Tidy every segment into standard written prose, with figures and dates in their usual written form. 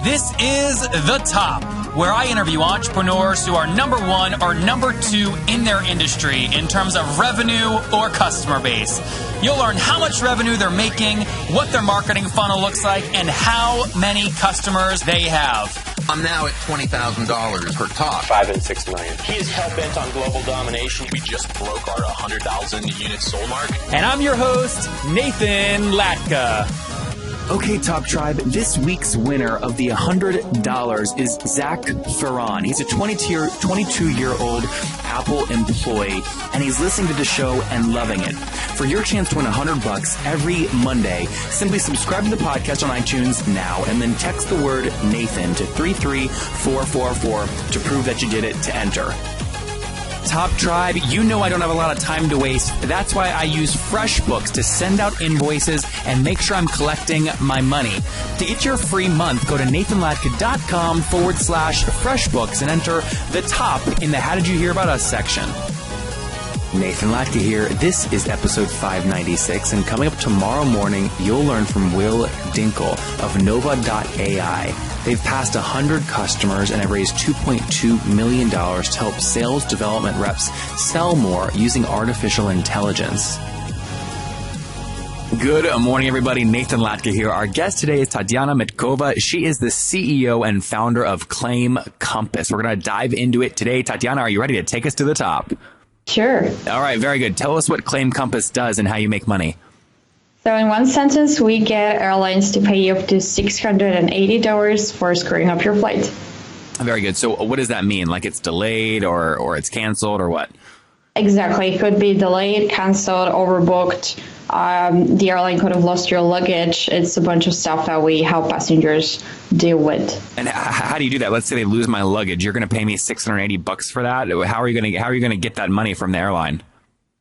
This is The Top, where I interview entrepreneurs who are number one or number two in their industry in terms of revenue or customer base. You'll learn how much revenue they're making, what their marketing funnel looks like, and how many customers they have. I'm now at $20,000 per top. 5 and 6 million. He is hell-bent on global domination. We just broke our 100,000 unit sold mark. And I'm your host, Nathan Latka. Okay, Top Tribe, this week's winner of the $100 is Zach Ferran. He's a 22-year-old Apple employee, and he's listening to the show and loving it. For your chance to win $100 every Monday, simply subscribe to the podcast on iTunes now, and then text the word Nathan to 33444 to prove that you did it to enter. Top Tribe, you know I don't have a lot of time to waste. That's why I use FreshBooks to send out invoices and make sure I'm collecting my money. To get your free month, go to nathanlatka.com/FreshBooks and enter the top in the How Did You Hear About Us section. Nathan Latka here. This is episode 596, and coming up tomorrow morning, you'll learn from Will Dinkle of Nova.ai. They've passed 100 customers and have raised $2.2 million to help sales development reps sell more using artificial intelligence. Good morning, everybody. Nathan Latka here. Our guest today is Tatyana Mitkova. She is the CEO and founder of ClaimCompass. We're going to dive into it today. Tatyana, are you ready to take us to the top? Sure. All right, very good. Tell us what ClaimCompass does and how you make money. So in one sentence, we get airlines to pay you up to $680 for screwing up your flight. Very good. So what does that mean? Like it's delayed or it's canceled or what? Exactly. It could be delayed, canceled, overbooked. The airline could have lost your luggage. It's a bunch of stuff that we help passengers deal with. And how do you do that? Let's say they lose my luggage. You're going to pay me $680 for that. How are you going to get that money from the airline?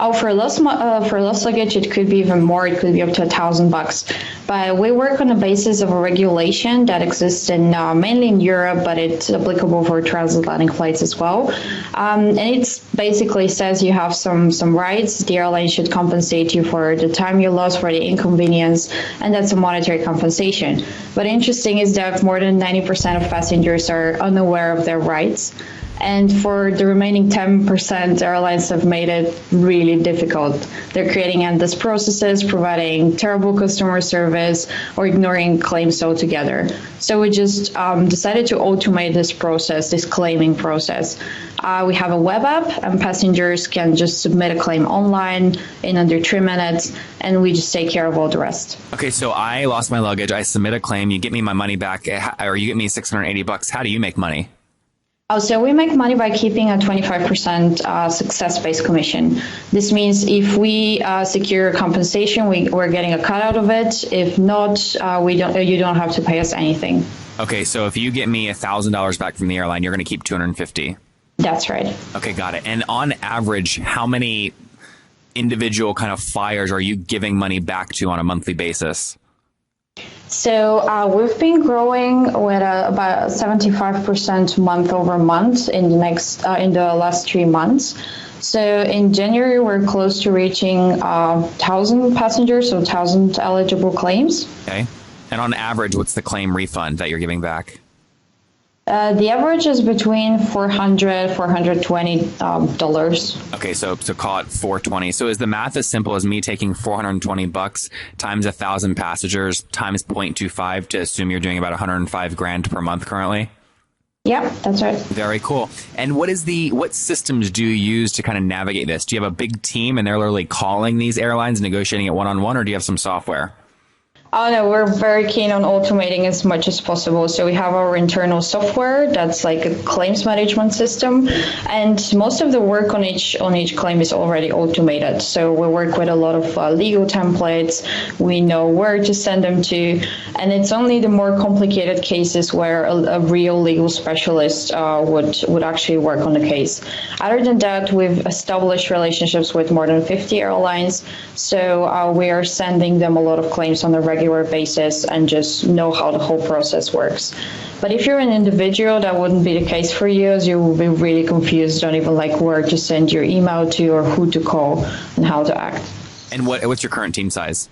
Oh, for lost luggage, it could be even more. It could be up to $1,000. But we work on the basis of a regulation that exists in mainly in Europe, but it's applicable for transatlantic flights as well. And it basically says you have some rights. The airline should compensate you for the time you lost, for the inconvenience, and that's a monetary compensation. But interesting is that more than 90% of passengers are unaware of their rights. And for the remaining 10%, airlines have made it really difficult. They're creating endless processes, providing terrible customer service, or ignoring claims altogether. So we just decided to automate this process, this claiming process. We have a web app, and passengers can just submit a claim online in under 3 minutes, and we just take care of all the rest. Okay, so I lost my luggage. I submit a claim. You get me my money back, or you get me $680. How do you make money? Oh, so we make money by keeping a 25% success-based commission. This means if we secure compensation, we're getting a cut out of it. If not, you don't have to pay us anything. Okay, so if you get me $1,000 back from the airline, you're going to keep $250. That's right. Okay, got it. And on average, how many individual kind of flyers are you giving money back to on a monthly basis? So we've been growing with about 75% month over month in the last 3 months. So in January, we're close to reaching 1,000 passengers, so 1,000 eligible claims. Okay. And on average, what's the claim refund that you're giving back? The average is between $400, $420. Okay, so call it $420. So is the math as simple as me taking $420 times 1,000 passengers times 0.25 to assume you're doing about $105,000 per month currently? Yeah, that's right. Very cool. And what systems do you use to kind of navigate this? Do you have a big team and they're literally calling these airlines, negotiating it one-on-one, or do you have some software? Oh, no, we're very keen on automating as much as possible. So we have our internal software that's like a claims management system. And most of the work on each claim is already automated. So we work with a lot of legal templates. We know where to send them to. And it's only the more complicated cases where a real legal specialist would actually work on the case. Other than that, we've established relationships with more than 50 airlines. So we are sending them a lot of claims on a regular basis and just know how the whole process works. But if you're an individual, that wouldn't be the case for you, as you will be really confused, don't even like where to send your email to or who to call and how to act. And what's your current team size?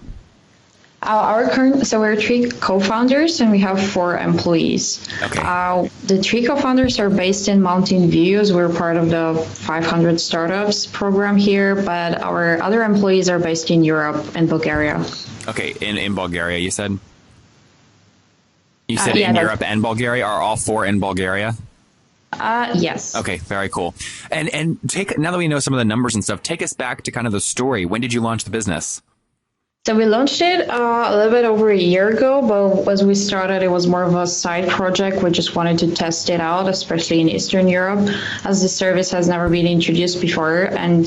So we're three co-founders and we have 4 employees. Okay. The 3 co-founders are based in Mountain View, as we're part of the 500 startups program here, but our other employees are based in Europe and Bulgaria. Okay, in Bulgaria, you said? You said in Europe and Bulgaria? Are all 4 in Bulgaria? Yes. Okay, very cool. And now that we know some of the numbers and stuff, take us back to kind of the story. When did you launch the business? So we launched it a little bit over a year ago, but as we started, it was more of a side project. We just wanted to test it out, especially in Eastern Europe, as the service has never been introduced before. And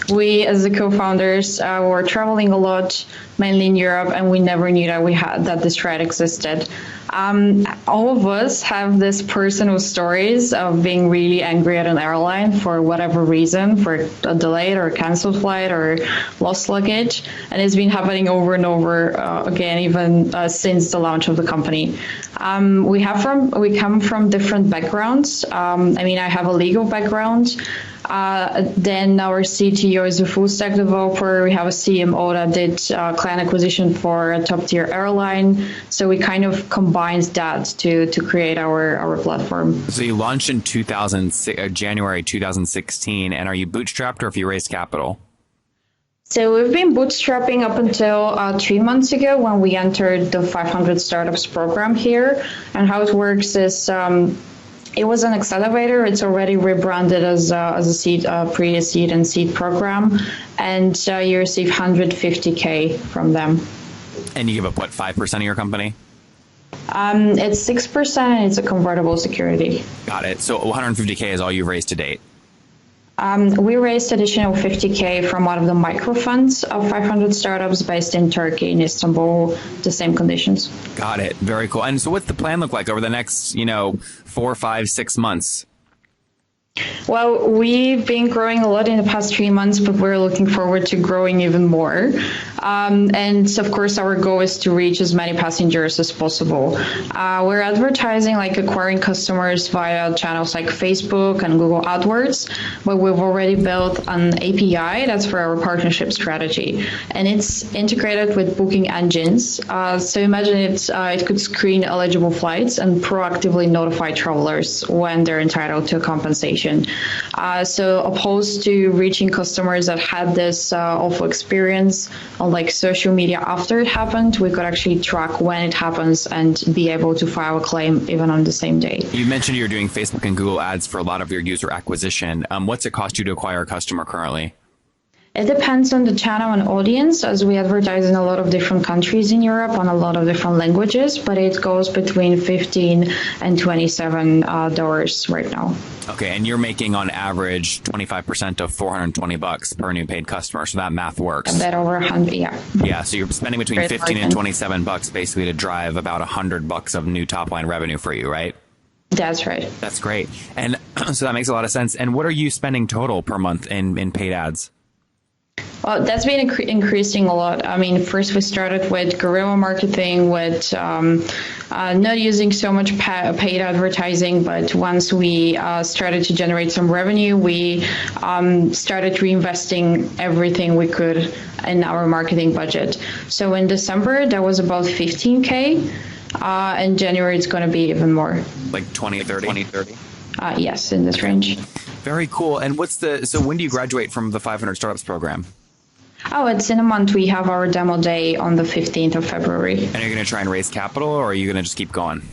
we, as the co-founders, were traveling a lot, mainly in Europe, and we never knew that this threat existed. All of us have this personal stories of being really angry at an airline for whatever reason, for a delayed or canceled flight or lost luggage, and it's been happening over and over again, even since the launch of the company. We come from different backgrounds. I have a legal background. Then our CTO is a full stack developer. We have a CMO that did client acquisition for a top tier airline. So we kind of combined that to create our platform. So you launched in January 2016, and are you bootstrapped or have you raised capital? So we've been bootstrapping up until 3 months ago when we entered the 500 startups program here. And how it works is it was an accelerator. It's already rebranded as a seed, pre-seed and seed program, and you receive 150K from them. And you give up, what, 5% of your company? It's 6%, and it's a convertible security. Got it. So 150K is all you've raised to date. We raised additional 50K from one of the micro funds of 500 startups based in Turkey, in Istanbul, the same conditions. Got it. Very cool. And so what's the plan look like over the next, 4, 5, 6 months? Well, we've been growing a lot in the past 3 months, but we're looking forward to growing even more. And of course, our goal is to reach as many passengers as possible. We're advertising, acquiring customers via channels like Facebook and Google AdWords, but we've already built an API that's for our partnership strategy. And it's integrated with booking engines. So imagine it could screen eligible flights and proactively notify travelers when they're entitled to a compensation. So opposed to reaching customers that had this awful experience on social media after it happened, we could actually track when it happens and be able to file a claim even on the same day. You mentioned you're doing Facebook and Google ads for a lot of your user acquisition. What's it cost you to acquire a customer currently? It depends on the channel and audience, as we advertise in a lot of different countries in Europe on a lot of different languages, but it goes between $15 and $27 right now. Okay, and you're making on average 25% of $420 per new paid customer, so that math works. A bit over 100, yeah. Yeah, so you're spending between $15 and $27 basically to drive about $100 of new top line revenue for you, right? That's right. That's great. And so that makes a lot of sense. And what are you spending total per month in paid ads? Well, that's been increasing a lot. First we started with guerrilla marketing, with not using so much paid advertising, but once we started to generate some revenue, we started reinvesting everything we could in our marketing budget. So in December, that was about 15K. In January, it's going to be even more. Like 20, 30? Yes, in this range. Very cool. And so when do you graduate from the 500 Startups program? Oh, it's in a month. We have our demo day on the 15th of February. And are you going to try and raise capital, or are you going to just keep going?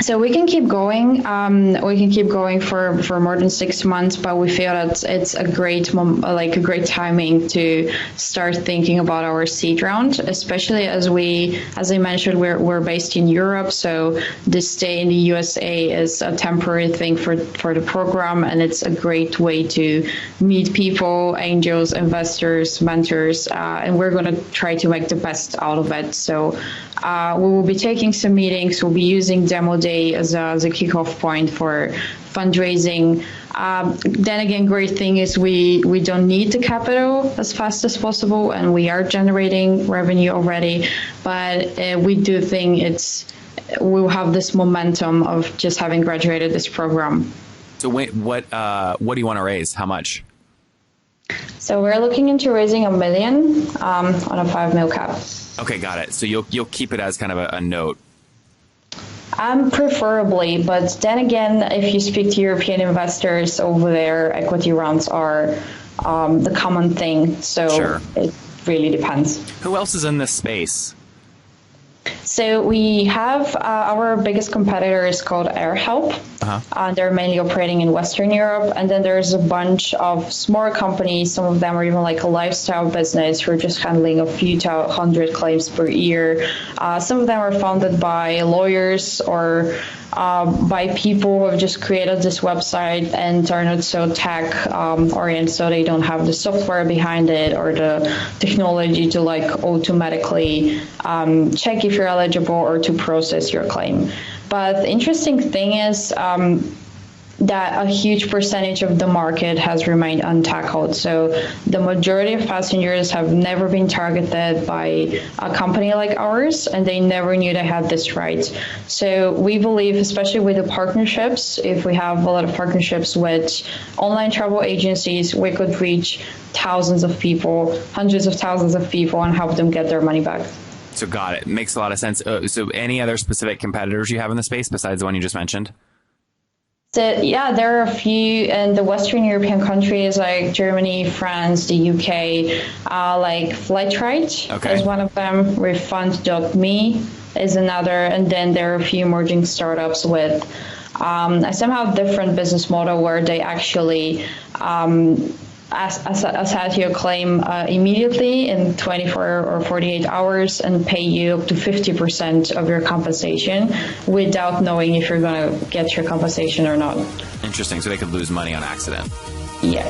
So we can keep going. We can keep going for more than 6 months, but we feel that it's a great timing to start thinking about our seed round, especially as I mentioned, we're based in Europe, so this stay in the USA is a temporary thing for the program, and it's a great way to meet people, angels, investors, mentors, and we're going to try to make the best out of it. So we will be taking some meetings. We'll be using demo day as a kickoff point for fundraising. Then again, great thing is we don't need the capital as fast as possible, and we are generating revenue already. But we do think we'll have this momentum of just having graduated this program. So wait, what do you want to raise? How much? So we're looking into raising $1 million on a 5 mil cap. Okay, got it. So you'll keep it as kind of a note. Preferably, but then again, if you speak to European investors over there, equity rounds are the common thing. So Sure. It really depends. Who else is in this space? So we have our biggest competitor is called AirHelp. They're mainly operating in Western Europe. And then there's a bunch of smaller companies. Some of them are even like a lifestyle business who are just handling a few hundred claims per year. Some of them are founded by lawyers or by people who have just created this website and are not so tech oriented, so they don't have the software behind it or the technology to like automatically check if you're eligible or to process your claim. But the interesting thing is that a huge percentage of the market has remained untackled. So the majority of passengers have never been targeted by a company like ours, and they never knew they had this right. So we believe, especially with the partnerships, if we have a lot of partnerships with online travel agencies, we could reach thousands of people, hundreds of thousands of people, and help them get their money back. So got it. Makes a lot of sense. So any other specific competitors you have in the space besides the one you just mentioned? So, yeah, there are a few in the Western European countries like Germany, France, the UK, like Flightrite is one of them, refund.me is another, and then there are a few emerging startups with a somehow different business model where they actually assess your claim immediately in 24 or 48 hours and pay you up to 50% of your compensation without knowing if you're going to get your compensation or not. Interesting. So they could lose money on accident. Yeah.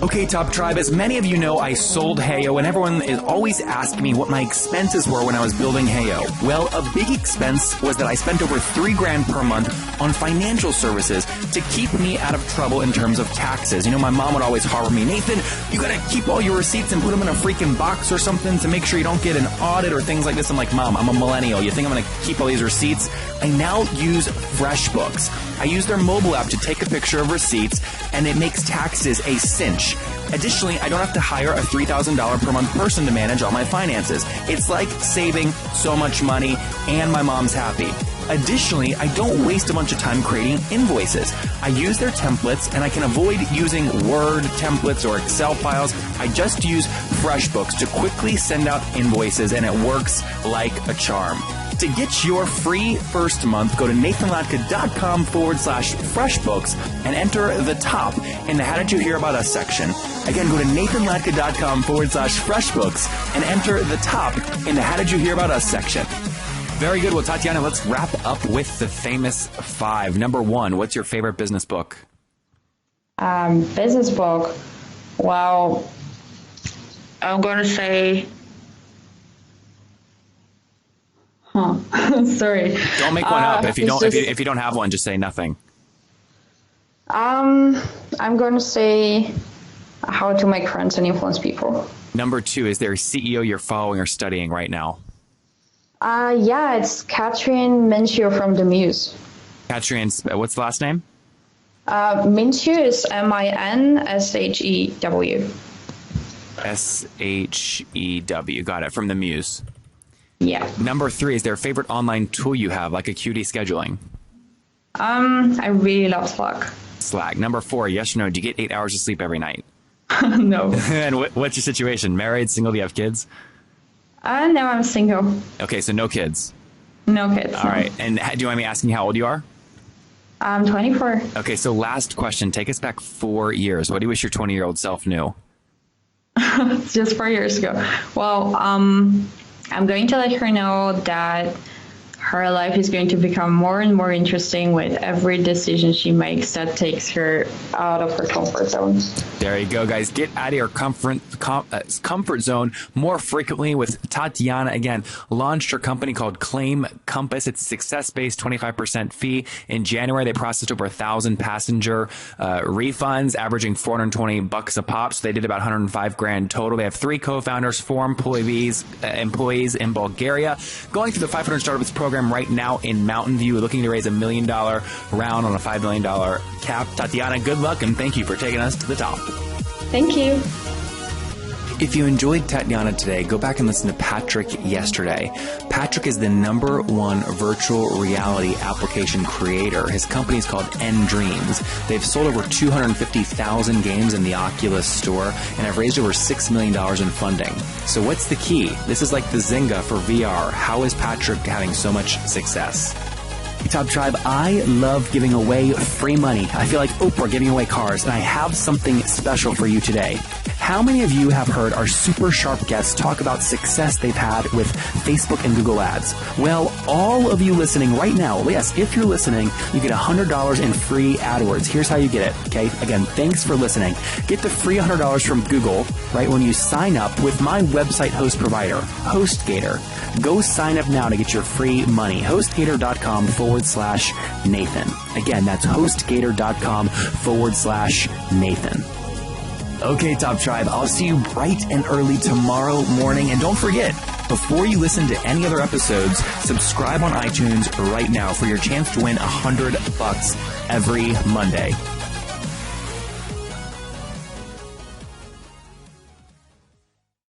Okay, Top Tribe, as many of you know, I sold Heyo, and everyone is always asking me what my expenses were when I was building Heyo. Well, a big expense was that I spent over $3,000 per month on financial services to keep me out of trouble in terms of taxes. You know, my mom would always harbor me, Nathan, you gotta keep all your receipts and put them in a freaking box or something to make sure you don't get an audit or things like this. I'm like, Mom, I'm a millennial. You think I'm gonna keep all these receipts? I now use FreshBooks. I use their mobile app to take a picture of receipts, and it makes taxes a cinch. Additionally, I don't have to hire a $3,000 per month person to manage all my finances. It's like saving so much money, and my mom's happy. Additionally, I don't waste a bunch of time creating invoices. I use their templates, and I can avoid using Word templates or Excel files. I just use FreshBooks to quickly send out invoices, and it works like a charm. To get your free first month, go to nathanlatka.com/freshbooks and enter the top in the How Did You Hear About Us section. Again, go to nathanlatka.com/freshbooks and enter the top in the How Did You Hear About Us section. Very good. Well, Tatyana, let's wrap up with the famous 5. Number 1, what's your favorite business book? Business book. Well, I'm going to say... Sorry. Don't make one up. If you don't have one, just say nothing. I'm going to say How to Make Friends and Influence People. Number 2, is there a CEO you're following or studying right now? Yeah, it's Catherine Minshew from The Muse. Catherine, what's the last name? Minshew is Minshew. Shew. Got it. From The Muse. Yeah. Number 3, is there a favorite online tool you have, like Acuity scheduling? I really love Slack. Slack. Number 4, yes or no, do you get 8 hours of sleep every night? No. And what's your situation? Married, single, do you have kids? No, I'm single. Okay, so no kids. No kids. All right. And do you mind me asking how old you are? I'm 24. Okay, so last question. Take us back 4 years. What do you wish your 20-year-old self knew? Just 4 years ago. Well, I'm going to let her know that her life is going to become more and more interesting with every decision she makes that takes her out of her comfort zone. There you go, guys. Get out of your comfort zone more frequently with Tatyana. Again, launched her company called ClaimCompass. It's a success-based 25% fee. In January, they processed over 1,000 passenger refunds, averaging $420 a pop. So they did about $105,000 total. They have 3 co-founders, 4 employees in Bulgaria. Going through the 500 Startups program right now in Mountain View, looking to raise $1 million round on a $5 million cap. Tatyana, good luck, and thank you for taking us to the top. Thank you. If you enjoyed Tatyana today, go back and listen to Patrick yesterday. Patrick is the #1 virtual reality application creator. His company is called Dreams. They've sold over 250,000 games in the Oculus store and have raised over $6 million in funding. So what's the key? This is like the Zynga for VR. How is Patrick having so much success? Hey, Top Tribe, I love giving away free money. I feel like Oprah giving away cars, and I have something special for you today. How many of you have heard our super sharp guests talk about success they've had with Facebook and Google ads? Well, all of you listening right now, yes, if you're listening, you get $100 in free AdWords. Here's how you get it, okay? Again, thanks for listening. Get the free $100 from Google, right, when you sign up with my website host provider, HostGator. Go sign up now to get your free money. HostGator.com/Nathan. Again, that's HostGator.com/Nathan. Okay, Top Tribe, I'll see you bright and early tomorrow morning. And don't forget, before you listen to any other episodes, subscribe on iTunes right now for your chance to win $100 every Monday.